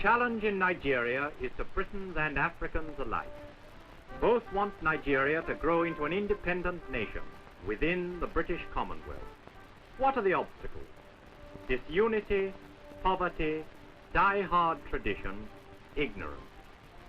challenge in Nigeria is to Britons and Africans alike. Both want Nigeria to grow into an independent nation within the British Commonwealth. What are the obstacles? Disunity, poverty, die-hard tradition, ignorance.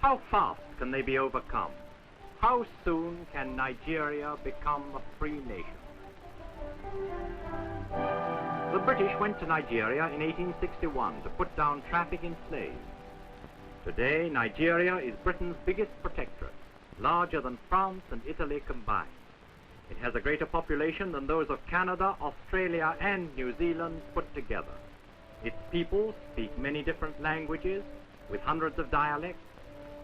How fast can they be overcome? How soon can Nigeria become a free nation? The British went to Nigeria in 1861 to put down traffic in slaves. Today, Nigeria is Britain's biggest protectorate, larger than France and Italy combined. It has a greater population than those of Canada, Australia, and New Zealand put together. Its people speak many different languages with hundreds of dialects,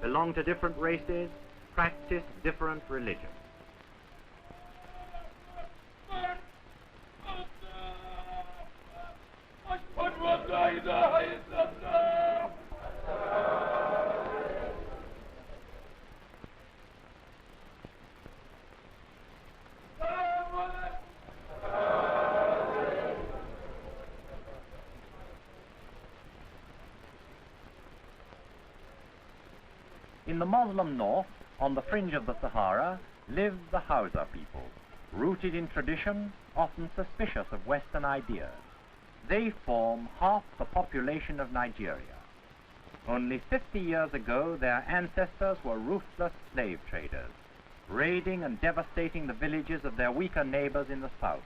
belong to different races, practice different religions. In the Muslim north, on the fringe of the Sahara, live the Hausa people, rooted in tradition, often suspicious of Western ideas. They form half the population of Nigeria. Only 50 years ago, their ancestors were ruthless slave traders, raiding and devastating the villages of their weaker neighbors in the south.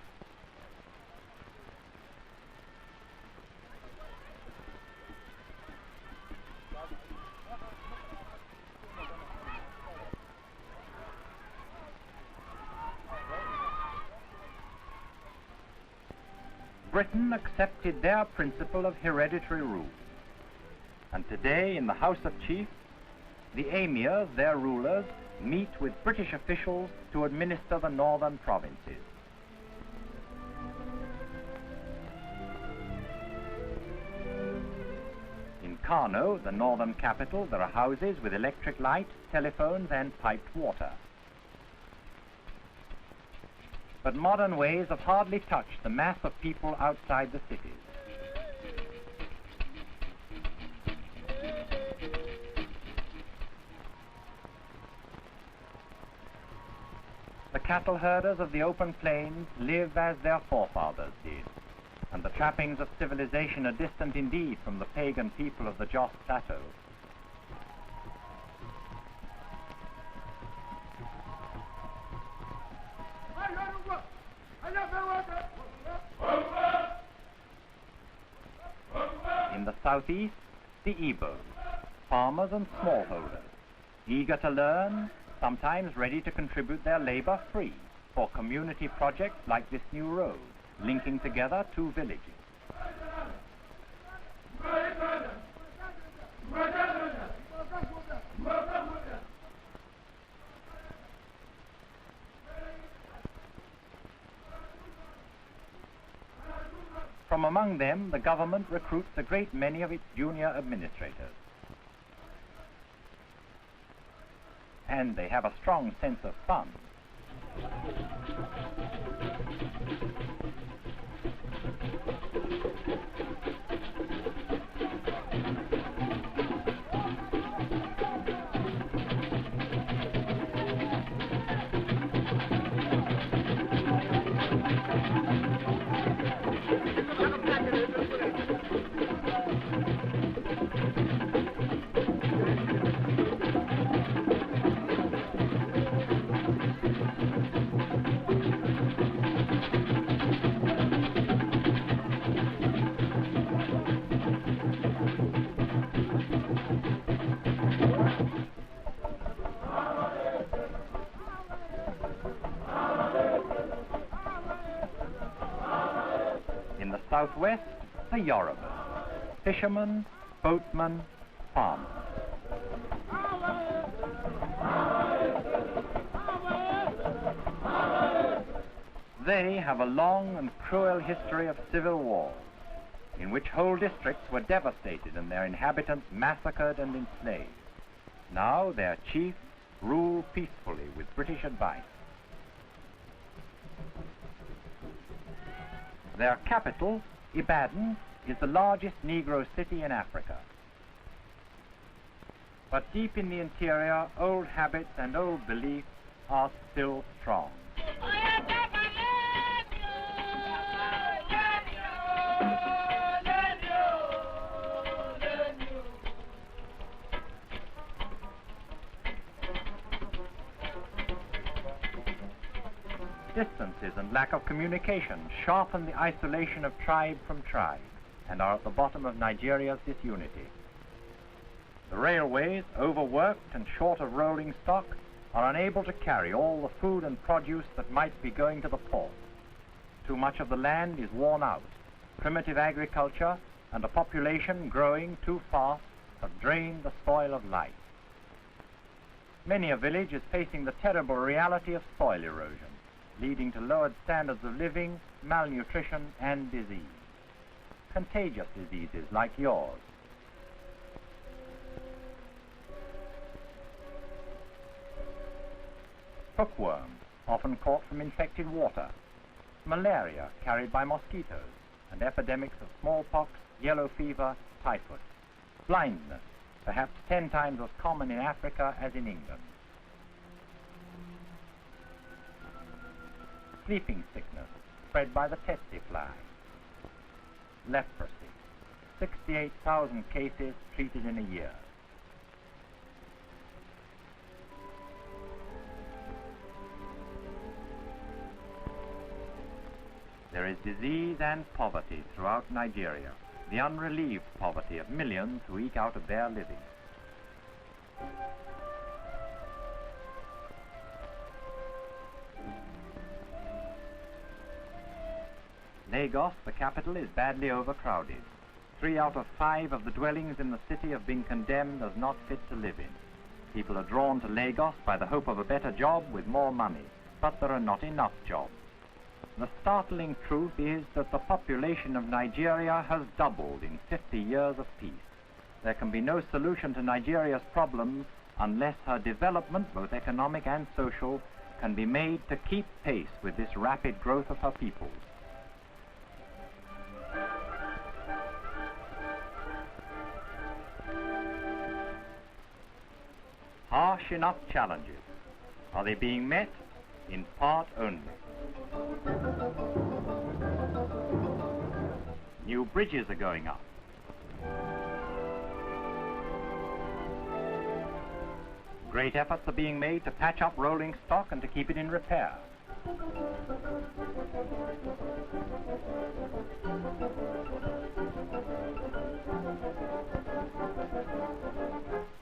Britain accepted their principle of hereditary rule. And today, in the House of Chiefs, the emirs, their rulers, meet with British officials to administer the northern provinces. In Kano, the northern capital, there are houses with electric light, telephones, and piped water. But modern ways have hardly touched the mass of people outside the cities. The cattle herders of the open plains live as their forefathers did, and the trappings of civilization are distant indeed from the pagan people of the Jos Plateau. In the southeast, the Igbos, farmers and smallholders, eager to learn, sometimes ready to contribute their labor free for community projects like this new road, linking together two villages. From among them, the government recruits a great many of its junior administrators. And they have a strong sense of fun. Southwest, the Yorubas, fishermen, boatmen, farmers. They have a long and cruel history of civil war, in which whole districts were devastated and their inhabitants massacred and enslaved. Now their chiefs rule peacefully with British advice. Their capital, Ibadan, is the largest Negro city in Africa. But deep in the interior, old habits and old beliefs are still strong. Distances and lack of communication sharpen the isolation of tribe from tribe and are at the bottom of Nigeria's disunity. The railways, overworked and short of rolling stock, are unable to carry all the food and produce that might be going to the port. Too much of the land is worn out. Primitive agriculture and a population growing too fast have drained the soil of life. Many a village is facing the terrible reality of soil erosion, leading to lowered standards of living, malnutrition, and disease. Contagious diseases like yours. Hookworm, often caught from infected water. Malaria, carried by mosquitoes, and epidemics of smallpox, yellow fever, typhus. Blindness, perhaps 10 times as common in Africa as in England. Sleeping sickness, spread by the tsetse fly. Leprosy, 68,000 cases treated in a year. There is disease and poverty throughout Nigeria, the unrelieved poverty of millions who eke out a bare living. Lagos, the capital, is badly overcrowded. 3 out of 5 of the dwellings in the city have been condemned as not fit to live in. People are drawn to Lagos by the hope of a better job with more money, but there are not enough jobs. The startling truth is that the population of Nigeria has doubled in 50 years of peace. There can be no solution to Nigeria's problems unless her development, both economic and social, can be made to keep pace with this rapid growth of her peoples. Harsh enough challenges. Are they being met? In part only. New bridges are going up. Great efforts are being made to patch up rolling stock and to keep it in repair.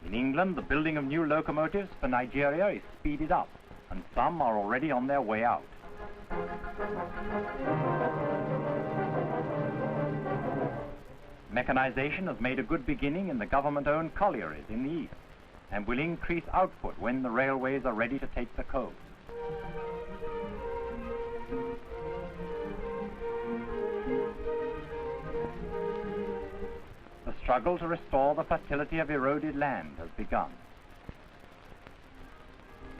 In England, the building of new locomotives for Nigeria is speeded up, and some are already on their way out. Mechanization has made a good beginning in the government-owned collieries in the east, and will increase output when the railways are ready to take the coast. The struggle to restore the fertility of eroded land has begun.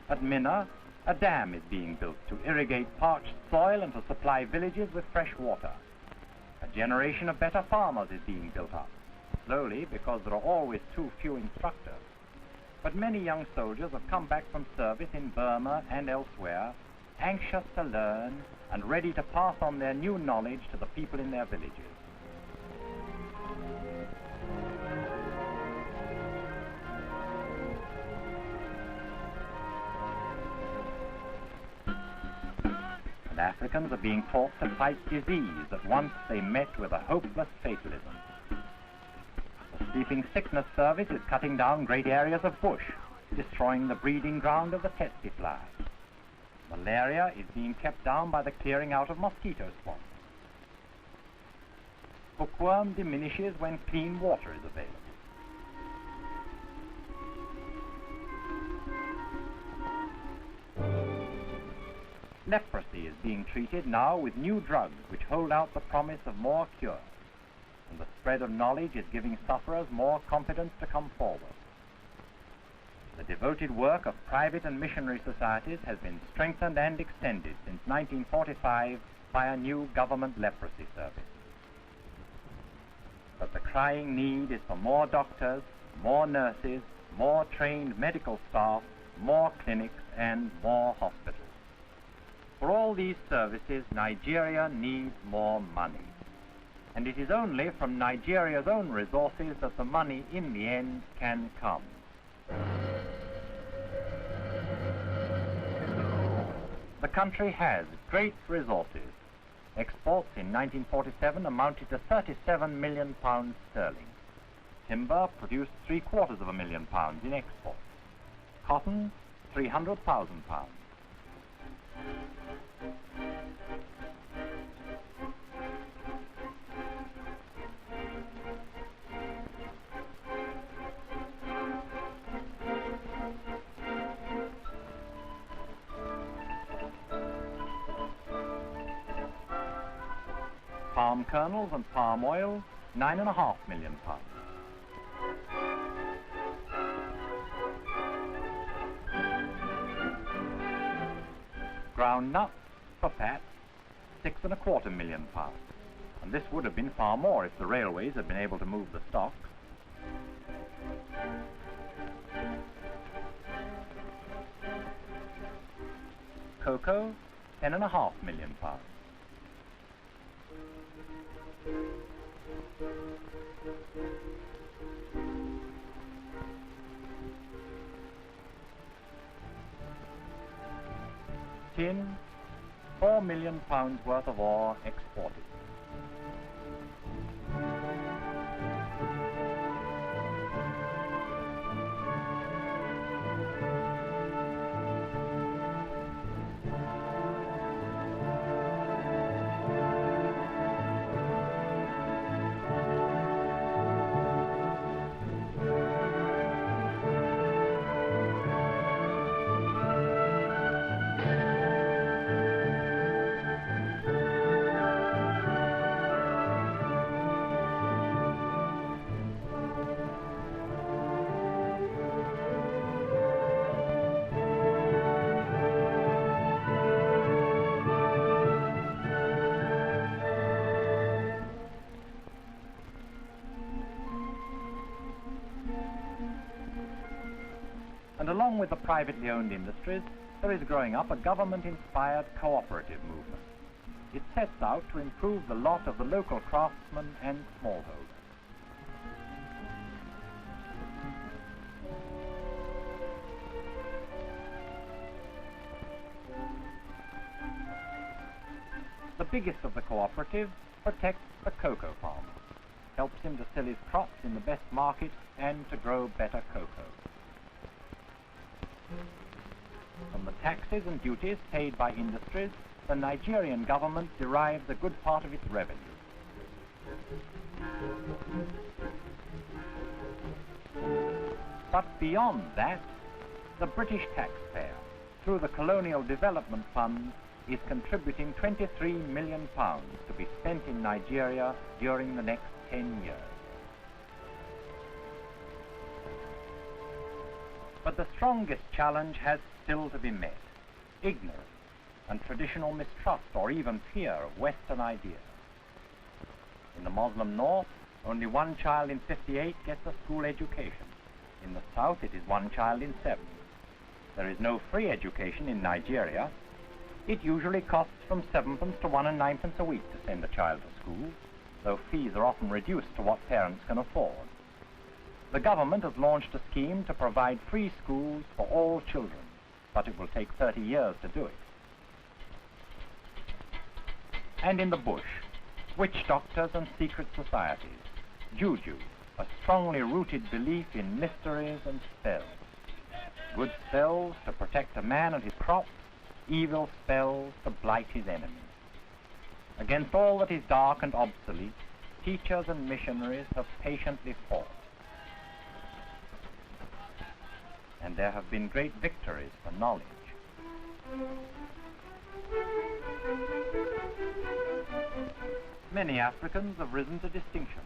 At Minna, a dam is being built to irrigate parched soil and to supply villages with fresh water. A generation of better farmers is being built up, slowly because there are always too few instructors. But many young soldiers have come back from service in Burma and elsewhere, anxious to learn and ready to pass on their new knowledge to the people in their villages. And Africans are being taught to fight disease that once they met with a hopeless fatalism. The Sleeping Sickness Service is cutting down great areas of bush, destroying the breeding ground of the tsetse fly. Malaria is being kept down by the clearing out of mosquito swamps. Hookworm diminishes when clean water is available. Leprosy is being treated now with new drugs which hold out the promise of more cure. And the spread of knowledge is giving sufferers more confidence to come forward. The devoted work of private and missionary societies has been strengthened and extended since 1945 by a new government leprosy service. But the crying need is for more doctors, more nurses, more trained medical staff, more clinics, and more hospitals. For all these services, Nigeria needs more money. And it is only from Nigeria's own resources that the money in the end can come. The country has great resources. Exports in 1947 amounted to £37 million sterling. Timber produced £750,000 in exports. Cotton, £300,000. Palm kernels and palm oil, £9.5 million. Ground nuts for fat, £6.25 million. And this would have been far more if the railways had been able to move the stocks. Cocoa, £10.5 million. Tin, £4 million worth of ore exported. And along with the privately owned industries, there is growing up a government-inspired cooperative movement. It sets out to improve the lot of the local craftsmen and smallholders. The biggest of the cooperatives protects the cocoa farmer, helps him to sell his crops in the best market and to grow better cocoa. From the taxes and duties paid by industries, the Nigerian government derives a good part of its revenue. But beyond that, the British taxpayer, through the Colonial Development Fund, is contributing £23 million to be spent in Nigeria during the next 10 years. But the strongest challenge has still to be met: ignorance and traditional mistrust or even fear of Western ideas. In the Muslim North, only 1 child in 58 gets a school education. In the South, it is 1 child in 7. There is no free education in Nigeria. It usually costs from 7p to 1 9p a week to send a child to school, though fees are often reduced to what parents can afford. The government has launched a scheme to provide free schools for all children, but it will take 30 years to do it. And in the bush, witch doctors and secret societies, juju, a strongly rooted belief in mysteries and spells. Good spells to protect a man and his crops, evil spells to blight his enemies. Against all that is dark and obsolete, teachers and missionaries have patiently fought. And there have been great victories for knowledge. Many Africans have risen to distinction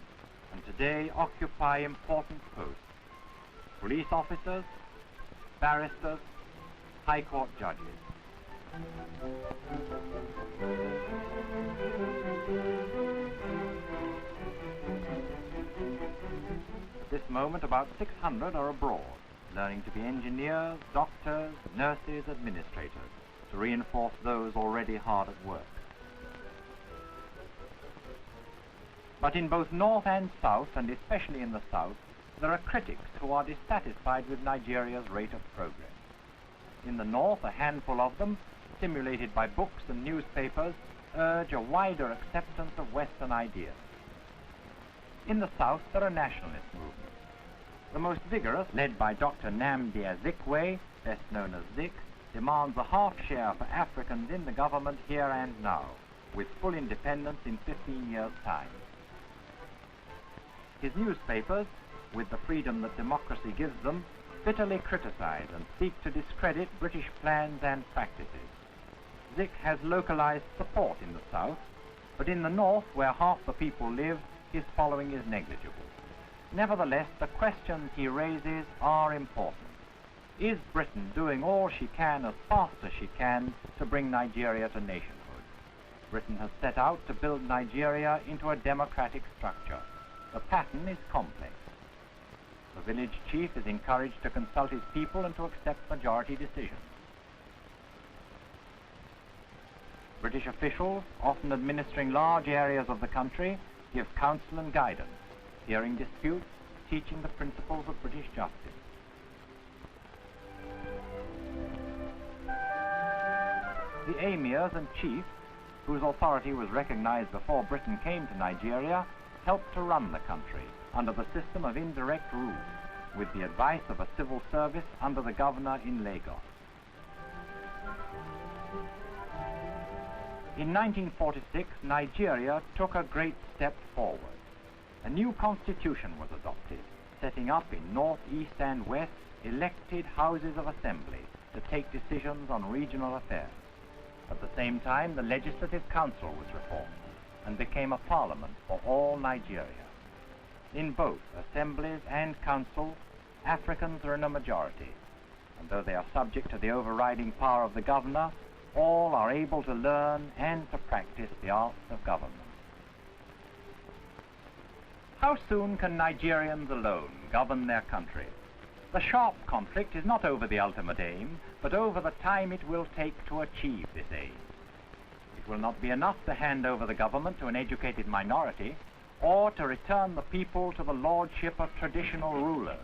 and today occupy important posts: police officers, barristers, high court judges. At this moment, about 600 are abroad, learning to be engineers, doctors, nurses, administrators, to reinforce those already hard at work. But in both North and South, and especially in the South, there are critics who are dissatisfied with Nigeria's rate of progress. In the North, a handful of them, stimulated by books and newspapers, urge a wider acceptance of Western ideas. In the South, there are nationalist movements. The most vigorous, led by Dr. Nnamdi Azikiwe, best known as Zik, demands a half share for Africans in the government here and now, with full independence in 15 years' time. His newspapers, with the freedom that democracy gives them, bitterly criticize and seek to discredit British plans and practices. Zik has localized support in the South, but in the North, where half the people live, his following is negligible. Nevertheless, the questions he raises are important. Is Britain doing all she can as fast as she can to bring Nigeria to nationhood? Britain has set out to build Nigeria into a democratic structure. The pattern is complex. The village chief is encouraged to consult his people and to accept majority decisions. British officials, often administering large areas of the country, give counsel and guidance, hearing disputes, teaching the principles of British justice. The emirs and chiefs, whose authority was recognized before Britain came to Nigeria, helped to run the country under the system of indirect rule, with the advice of a civil service under the governor in Lagos. In 1946, Nigeria took a great step forward. A new constitution was adopted, setting up in North, East and West elected houses of assembly to take decisions on regional affairs. At the same time, the Legislative Council was reformed and became a parliament for all Nigeria. In both assemblies and councils, Africans are in a majority, and though they are subject to the overriding power of the governor, all are able to learn and to practice the arts of government. How soon can Nigerians alone govern their country? The sharp conflict is not over the ultimate aim, but over the time it will take to achieve this aim. It will not be enough to hand over the government to an educated minority, or to return the people to the lordship of traditional rulers.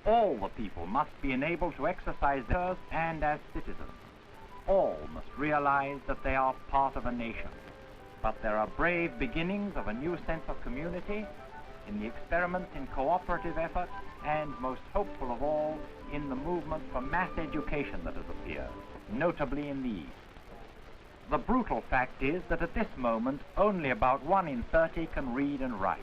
All the people must be enabled to exercise theirs and as citizens. All must realize that they are part of a nation. But there are brave beginnings of a new sense of community in the experiments in cooperative effort, and most hopeful of all, in the movement for mass education that has appeared, notably in the East. The brutal fact is that at this moment, only about 1 in 30 can read and write.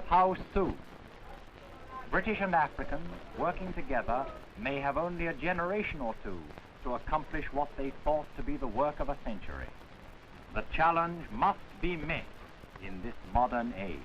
How soon? British and Africans, working together, may have only a generation or two to accomplish what they thought to be the work of a century. The challenge must be met in this modern age.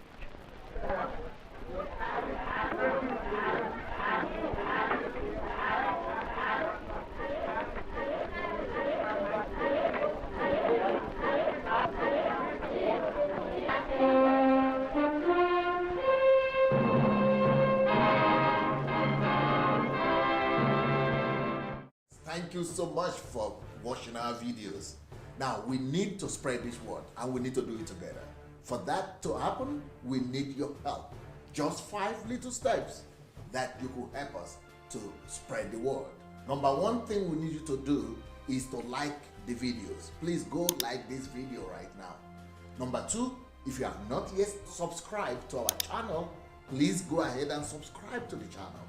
Thank you so much for watching our videos. Now we need to spread this word, and we need to do it together. For that to happen, we need your help. Just 5 little steps that you could help us to spread the word. Number one thing we need you to do is to like the videos. Please go like this video right now. Number two, if you have not yet subscribed to our channel, please go ahead and subscribe to the channel.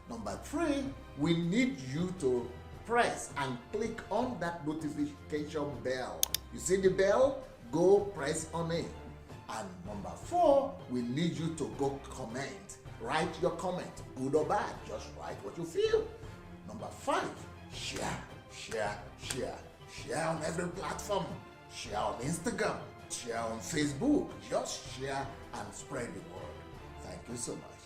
Number three, we need you to press and click on that notification bell. You see the bell? Go press on it. And number 4, we need you to go comment. Write your comment, good or bad. Just write what you feel. Number 5, share, share, share. Share on every platform. Share on Instagram. Share on Facebook. Just share and spread the word. Thank you so much.